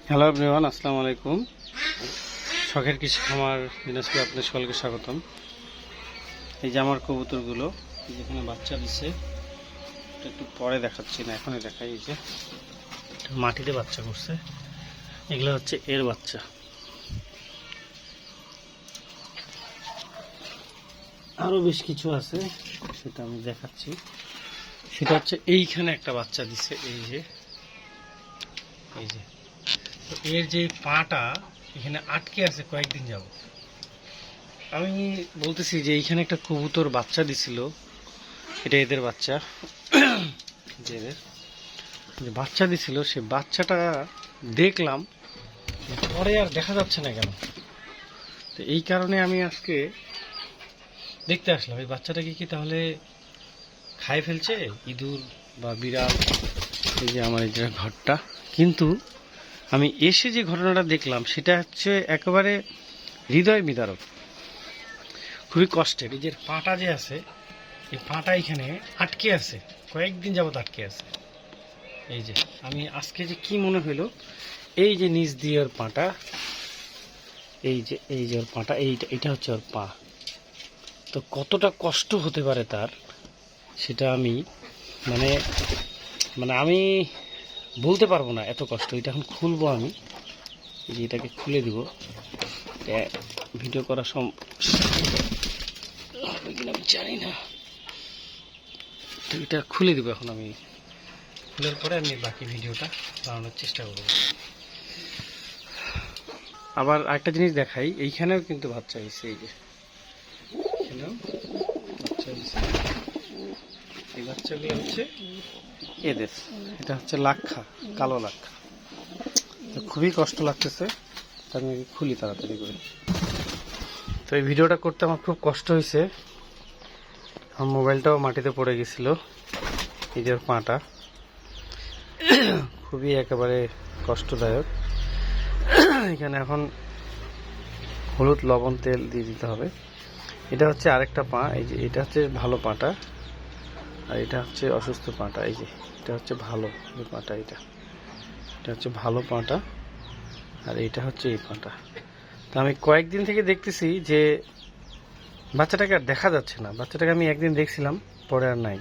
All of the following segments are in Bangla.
হ্যালো এভরিওয়ান, আসসালামু আলাইকুম। শখের কৃষি খামার দিনাজপুরে আপনাদের সকলকে স্বাগতম। এই যে আমার কবুতরগুলো যেখানে বাচ্চা দিচ্ছে, একটু পরে দেখাচ্ছি না, এখনই দেখাই। এই যে মাটিতে বাচ্চা করছে, এগুলো হচ্ছে এর বাচ্চা। আরও বেশ কিছু আছে, সেটা আমি দেখাচ্ছি। সেটা হচ্ছে এইখানে একটা বাচ্চা দিচ্ছে, এই যে তো এর যে পাটা এখানে আটকে আছে কয়েকদিন যাব। আমি বলতেছি যে এইখানে একটা কবুতর বাচ্চা দিছিল, এটা এদের বাচ্চা। যে এদের যে বাচ্চা দিছিল, সে বাচ্চাটা দেখলাম, পরে আর দেখা যাচ্ছে না কেন। তো এই কারণে আমি আজকে দেখতে আসলাম এই বাচ্চাটাকে কি তাহলে খাই ফেলছে ইঁদুর বা বিড়াল। এই যে আমার এই যে ঘরটা, কিন্তু আমি এসে যে ঘটনাটা দেখলাম সেটা হচ্ছে একেবারে হৃদয় বিদারক, খুবই কষ্টের। এই যে পাটা যে আছে, এই পাটা এখানে আটকে আছে, কয়েকদিন যাবত আটকে আছে। এই যে আমি আজকে যে কি মনে হইলো, এই যে নিচ দিয়ে ওর পাটা, এই যে ওর পাটা, এটা হচ্ছে ওর পা। তো কতটা কষ্ট হতে পারে তার, সেটা আমি মানে মানে আমি বলতে পারবো না, এত কষ্ট। এটা এখন খুলবো আমি, এই যে এটাকে খুলে দিব। ভিডিও করা আমি জানি না, তো এটা খুলে দিব এখন। আমি খুলের পরে আমি বাকি ভিডিওটা বানানোর চেষ্টা করব। আবার একটা জিনিস দেখাই, এইখানেও কিন্তু বাচ্চা হয়েছে। এই যে এখানেও বাচ্চা হয়েছে। এই বাচ্চাগুলো হচ্ছে এদের, এটা হচ্ছে লাক্ষা, কালো লাক্ষা। খুবই কষ্ট লাগতেছে, আমি খুলি তাড়াতাড়ি করে। তো এই ভিডিওটা করতে আমার খুব কষ্ট হয়েছে। আমার মোবাইলটাও মাটিতে পড়ে গেছিল। এই যে পাটা খুবই একেবারে কষ্টদায়ক। এখানে এখন হলুদ, লবণ, তেল দিয়ে দিতে হবে। এটা হচ্ছে আরেকটা পা, এই যে এটা হচ্ছে ভালো পাটা, আর এটা হচ্ছে অসুস্থ পাটা। এই যে এটা হচ্ছে ভালো পাটা, এটা হচ্ছে ভালো পাটা, আর এটা হচ্ছে এই পাটা। তো আমি কয়েকদিন থেকে দেখতেছি যে বাচ্চাটাকে আর দেখা যাচ্ছে না। বাচ্চাটাকে আমি একদিন দেখছিলাম, পরে আর নাই।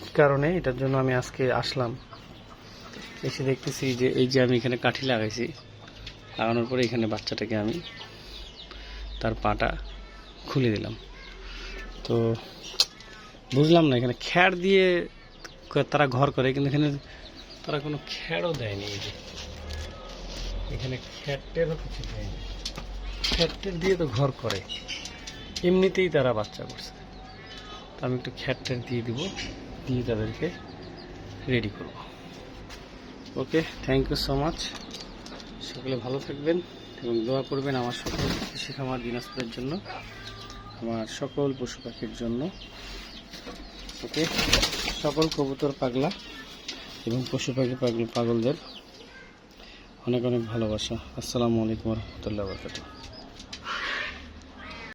কি কারণে, এটার জন্য আমি আজকে আসলাম। এসে দেখতেছি যে এই যে আমি এখানে কাঠি লাগাইছি, লাগানোর পরে এখানে বাচ্চাটাকে আমি তার পাটা খুলে দিলাম। তো বুঝলাম না, এখানে খ্যাড় দিয়ে তারা ঘর করে, কিন্তু এখানে তারা কোনো খ্যাড়ও দেয়নি। এই যে এখানে খ্যাটেরও কিছু দেয়নি, খ্যাটের দিয়ে তো ঘর করে, এমনিতেই তারা বাচ্চা করছে। তো আমি একটু খ্যাটের দিয়ে দিব, দিয়ে তাদেরকে রেডি করব। ওকে, থ্যাংক ইউ সো মাচ। সকলে ভালো থাকবেন এবং দোয়া করবেন আমার সকল কৃষি খামার দিনাজপুরের জন্য, আমার সকল পশু পাখির জন্য। ওকে, সকল কবুতর পাগলা এবং পশু পাখি পাগলদের অনেক অনেক ভালোবাসা। আসসালামু আলাইকুম রহমতুল্লাহ বরকাতুহু।